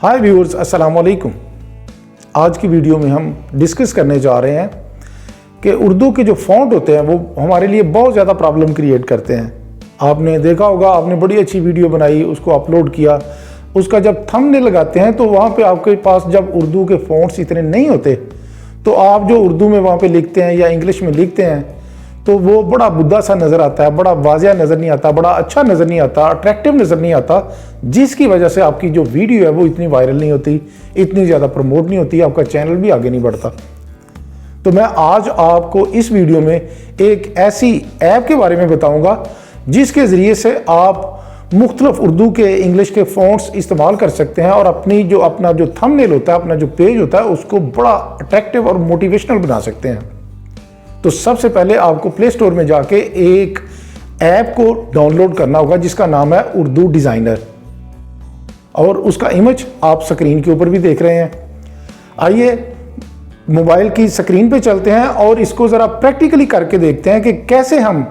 हाय viewers, अस्सलाम वालेकुम। आज की वीडियो में हम डिस्कस करने जा रहे हैं कि उर्दू के जो फ़ॉन्ट होते हैं वो हमारे लिए बहुत ज़्यादा प्रॉब्लम क्रिएट करते हैं। आपने देखा होगा, आपने बड़ी अच्छी वीडियो बनाई, उसको अपलोड किया, उसका जब थंबनेल लगाते हैं तो वहाँ पे आपके पास जब उर्दू के फ़ॉन्ट्स इतने नहीं होते तो आप जो उर्दू में वहाँ पे लिखते हैं या इंग्लिश में लिखते हैं तो वो बड़ा बुद्धा सा नज़र आता है, बड़ा वाज़िया नज़र नहीं आता, बड़ा अच्छा नज़र नहीं आता, अट्रैक्टिव नज़र नहीं आता, जिसकी वजह से आपकी जो वीडियो है वो इतनी वायरल नहीं होती, इतनी ज़्यादा प्रमोट नहीं होती, आपका चैनल भी आगे नहीं बढ़ता। तो मैं आज आपको इस वीडियो में एक ऐसी ऐप के बारे में बताऊंगा जिसके ज़रिए से आप मुख्तलिफ उर्दू के इंग्लिश के फ़ॉन्ट्स इस्तेमाल कर सकते हैं और अपना जो थंबनेल होता है, अपना जो पेज होता है, उसको बड़ा अट्रैक्टिव और मोटिवेशनल बना सकते हैं। तो सबसे पहले आपको प्ले स्टोर में जाके एक ऐप को डाउनलोड करना होगा जिसका नाम है उर्दू डिज़ाइनर, और उसका इमेज आप स्क्रीन के ऊपर भी देख रहे हैं। आइए मोबाइल की स्क्रीन पे चलते हैं और इसको ज़रा प्रैक्टिकली करके देखते हैं कि कैसे हम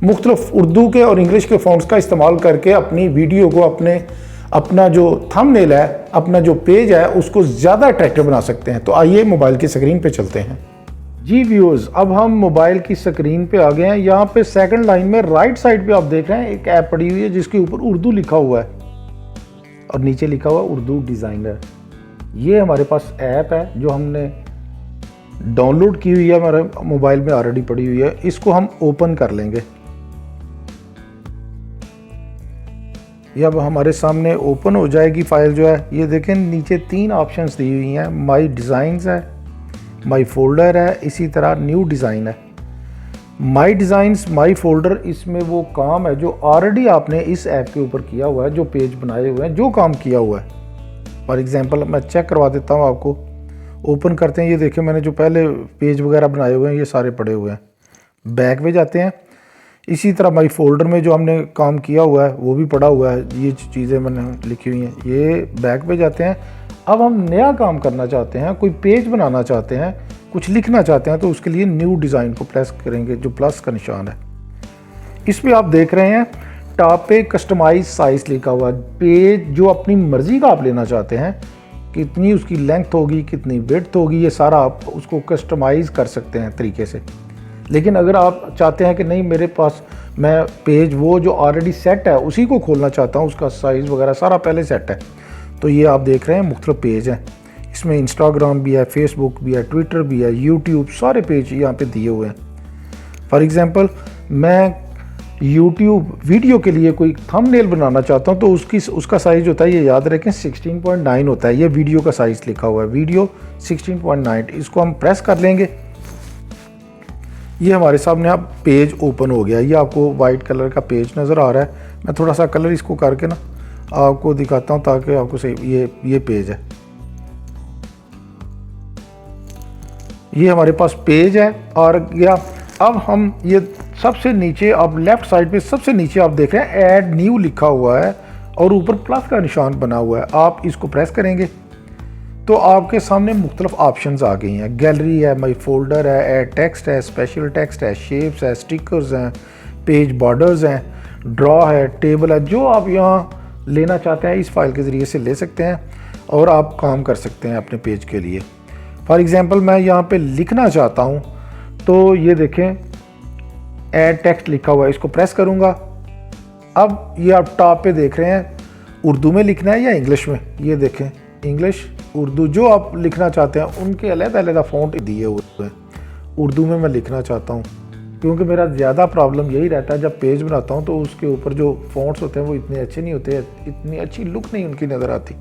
मुख्तलिफ उर्दू के और इंग्लिश के फ़ॉन्ट्स का इस्तेमाल करके अपनी वीडियो को, अपना जो थंबनेल है, अपना जो पेज है, उसको ज़्यादा अट्रैक्टिव बना सकते हैं। तो आइए मोबाइल की स्क्रीन पे चलते हैं। जी व्यूअर्स, अब हम मोबाइल की स्क्रीन पे आ गए हैं। यहाँ पे सेकंड लाइन में राइट साइड पे आप देख रहे हैं एक ऐप पड़ी हुई है जिसके ऊपर उर्दू लिखा हुआ है और नीचे लिखा हुआ है उर्दू डिज़ाइनर। ये हमारे पास ऐप है जो हमने डाउनलोड की हुई है, हमारे मोबाइल में ऑलरेडी पड़ी हुई है। इसको हम ओपन कर लेंगे। ये अब हमारे सामने ओपन हो जाएगी फाइल जो है। ये देखें नीचे 3 ऑप्शंस दी हुई हैं, माई डिज़ाइंस है, माई फोल्डर है, इसी तरह न्यू डिज़ाइन है। माई डिज़ाइंस, माई फोल्डर, इसमें वो काम है जो ऑलरेडी आपने इस ऐप के ऊपर किया हुआ है, जो पेज बनाए हुए हैं, जो काम किया हुआ है। फॉर एग्जांपल मैं चेक करवा देता हूँ आपको। ओपन करते हैं। ये देखें मैंने जो पहले पेज वगैरह बनाए हुए हैं ये सारे पड़े हुए हैं। बैक पे जाते हैं। इसी तरह माई फोल्डर में जो हमने काम किया हुआ है वो भी पड़ा हुआ है, ये चीज़ें मैंने लिखी हुई हैं। ये बैक पे जाते हैं। अब हम नया काम करना चाहते हैं, कोई पेज बनाना चाहते हैं, कुछ लिखना चाहते हैं, तो उसके लिए न्यू डिज़ाइन को प्रेस करेंगे, जो प्लस का निशान है। इसमें आप देख रहे हैं टॉप पे कस्टमाइज साइज लिखा हुआ है। पेज जो अपनी मर्ज़ी का आप लेना चाहते हैं, कितनी उसकी लेंथ होगी, कितनी विड्थ होगी, ये सारा आप उसको कस्टमाइज़ कर सकते हैं तरीके से। लेकिन अगर आप चाहते हैं कि नहीं, मेरे पास मैं पेज वो जो ऑलरेडी सेट है उसी को खोलना चाहता हूँ, उसका साइज़ वगैरह सारा पहले सेट है, तो ये आप देख रहे हैं मुख्तलिफ पेज हैं। इसमें इंस्टाग्राम भी है, फेसबुक भी है, ट्विटर भी है, यूट्यूब, सारे पेज यहाँ पे दिए हुए हैं। फॉर एग्जांपल मैं यूट्यूब वीडियो के लिए कोई थंबनेल बनाना चाहता हूँ तो उसका साइज़ होता है, ये याद रखें, 16.9 होता है। ये वीडियो का साइज़ लिखा हुआ है, वीडियो 16.9। इसको हम प्रेस कर लेंगे। ये हमारे सामने अब पेज ओपन हो गया। ये आपको वाइट कलर का पेज नज़र आ रहा है। मैं थोड़ा सा कलर इसको करके ना आपको दिखाता हूँ ताकि आपको सही, ये पेज है। ये हमारे पास पेज है और गया। अब हम ये सबसे नीचे, अब लेफ्ट साइड पे सबसे नीचे आप देख रहे हैं ऐड न्यू लिखा हुआ है और ऊपर प्लस का निशान बना हुआ है। आप इसको प्रेस करेंगे तो आपके सामने मुख्तलिफ ऑप्शंस आ गई हैं। गैलरी है, माई फोल्डर है, ऐड टेक्स्ट है, स्पेशल टेक्स्ट है, शेप्स है, स्टिकर्स हैं, पेज बॉर्डर्स हैं, ड्रॉ है, टेबल है। जो आप यहाँ लेना चाहते हैं इस फाइल के ज़रिए से ले सकते हैं और आप काम कर सकते हैं अपने पेज के लिए। फॉर एग्जांपल मैं यहाँ पे लिखना चाहता हूँ तो ये देखें ऐड टेक्स्ट लिखा हुआ है, इसको प्रेस करूँगा। अब ये आप टॉप पे देख रहे हैं उर्दू में लिखना है या इंग्लिश में। ये देखें इंग्लिश, उर्दू, जो आप लिखना चाहते हैं उनके अलग-अलग फ़ॉन्ट दिए हुए हैं। उर्दू में मैं लिखना चाहता हूँ क्योंकि मेरा ज़्यादा प्रॉब्लम यही रहता है, जब पेज बनाता हूँ तो उसके ऊपर जो फ़ॉन्ट्स होते हैं वो इतने अच्छे नहीं होते, इतनी अच्छी लुक नहीं उनकी नज़र आती,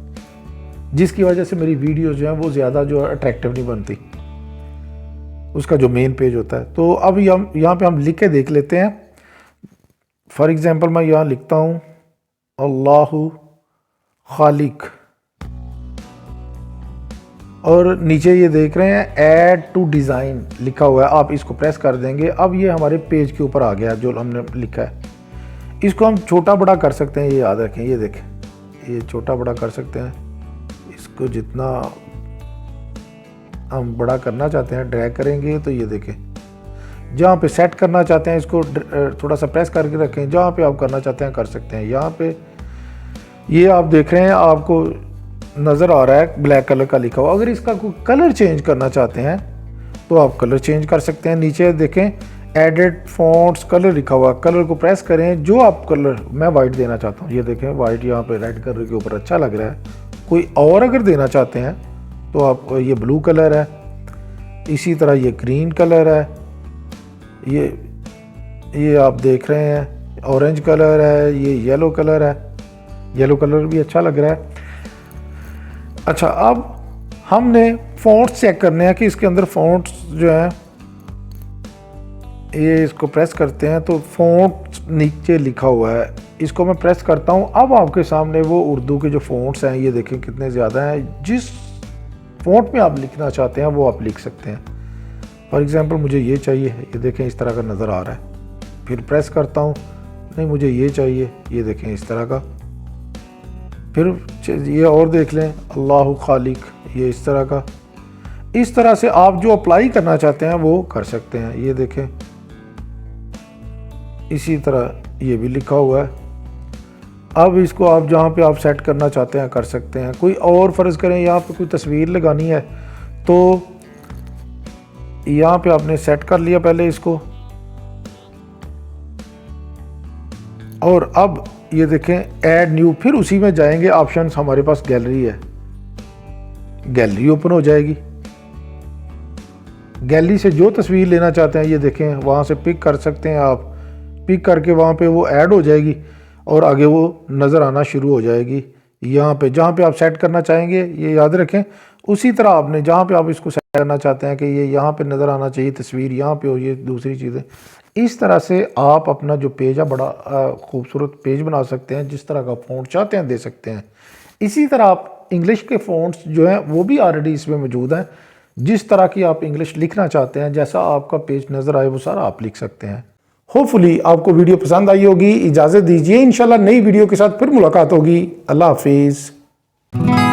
जिसकी वजह से मेरी वीडियो जो है वो ज़्यादा जो अट्रैक्टिव नहीं बनती, उसका जो मेन पेज होता है। तो अब यहाँ पे हम लिख के देख लेते हैं। फॉर एग्ज़ाम्पल मैं यहाँ लिखता हूँ अल्लाहु खालिक, और नीचे ये देख रहे हैं ऐड टू डिज़ाइन लिखा हुआ है। आप इसको प्रेस कर देंगे। अब ये हमारे पेज के ऊपर आ गया जो हमने लिखा है। इसको हम छोटा बड़ा कर सकते हैं, ये याद रखें। ये देखें, ये छोटा बड़ा कर सकते हैं। इसको जितना हम बड़ा करना चाहते हैं ड्रैग करेंगे तो ये देखें, जहाँ पे सेट करना चाहते हैं इसको थोड़ा सा प्रेस करके रखें, जहाँ पे आप करना चाहते हैं कर सकते हैं। यहाँ पे ये आप देख रहे हैं, आपको नज़र आ रहा है ब्लैक कलर का लिखा हुआ। अगर इसका कोई कलर चेंज करना चाहते हैं तो आप कलर चेंज कर सकते हैं। नीचे देखें एडिट फॉन्ट्स कलर लिखा हुआ, कलर को प्रेस करें जो आप कलर, मैं वाइट देना चाहता हूँ, ये देखें वाइट यहाँ पे रेड कलर के ऊपर अच्छा लग रहा है। कोई और अगर देना चाहते हैं तो आप, ये ब्लू कलर है, इसी तरह ये ग्रीन कलर है, ये आप देख रहे हैं ऑरेंज कलर है, ये येलो कलर है, येलो कलर भी अच्छा लग रहा है। अच्छा, अब हमने फ़ॉन्ट्स चेक करने हैं कि इसके अंदर फ़ॉन्ट्स जो हैं, ये इसको प्रेस करते हैं तो फ़ॉन्ट नीचे लिखा हुआ है, इसको मैं प्रेस करता हूँ। अब आपके सामने वो उर्दू के जो फ़ॉन्ट्स हैं, ये देखें कितने ज़्यादा हैं। जिस फ़ॉन्ट में आप लिखना चाहते हैं वो आप लिख सकते हैं। फॉर एग्ज़ाम्पल मुझे ये चाहिए, ये देखें इस तरह का नज़र आ रहा है, फिर प्रेस करता हूँ, नहीं मुझे ये चाहिए, ये देखें इस तरह का, फिर ये और देख लें अल्लाहु खालिक, ये इस तरह का। इस तरह से आप जो अप्लाई करना चाहते हैं वो कर सकते हैं। ये देखें इसी तरह ये भी लिखा हुआ है। अब इसको आप जहाँ पे आप सेट करना चाहते हैं कर सकते हैं। कोई और फ़र्ज़ करें यहाँ पे कोई तस्वीर लगानी है तो यहाँ पे आपने सेट कर लिया पहले इसको, और अब ये देखें ऐड न्यू, फिर उसी में जाएंगे ऑप्शंस, हमारे पास गैलरी है, गैलरी ओपन हो जाएगी। गैलरी से जो तस्वीर लेना चाहते हैं ये देखें वहाँ से पिक कर सकते हैं आप, पिक करके वहाँ पे वो ऐड हो जाएगी और आगे वो नज़र आना शुरू हो जाएगी। यहाँ पे जहाँ पे आप सेट करना चाहेंगे, ये याद रखें, उसी तरह आपने जहाँ पे आप इसको सेट करना चाहते हैं कि ये यहाँ पे नज़र आना चाहिए तस्वीर, यहाँ पे हो, ये दूसरी चीज़ें, इस तरह से आप अपना जो पेज है बड़ा खूबसूरत पेज बना सकते हैं। जिस तरह का फ़ॉन्ट चाहते हैं दे सकते हैं। इसी तरह आप इंग्लिश के फ़ॉन्ट्स जो हैं वो भी ऑलरेडी इसमें मौजूद हैं। जिस तरह की आप इंग्लिश लिखना चाहते हैं, जैसा आपका पेज नज़र आए वो सारा आप लिख सकते हैं। होपफुली आपको वीडियो पसंद आई होगी। इजाज़त दीजिए, इंशाल्लाह नई वीडियो के साथ फिर मुलाकात होगी। अल्लाह हाफिज़।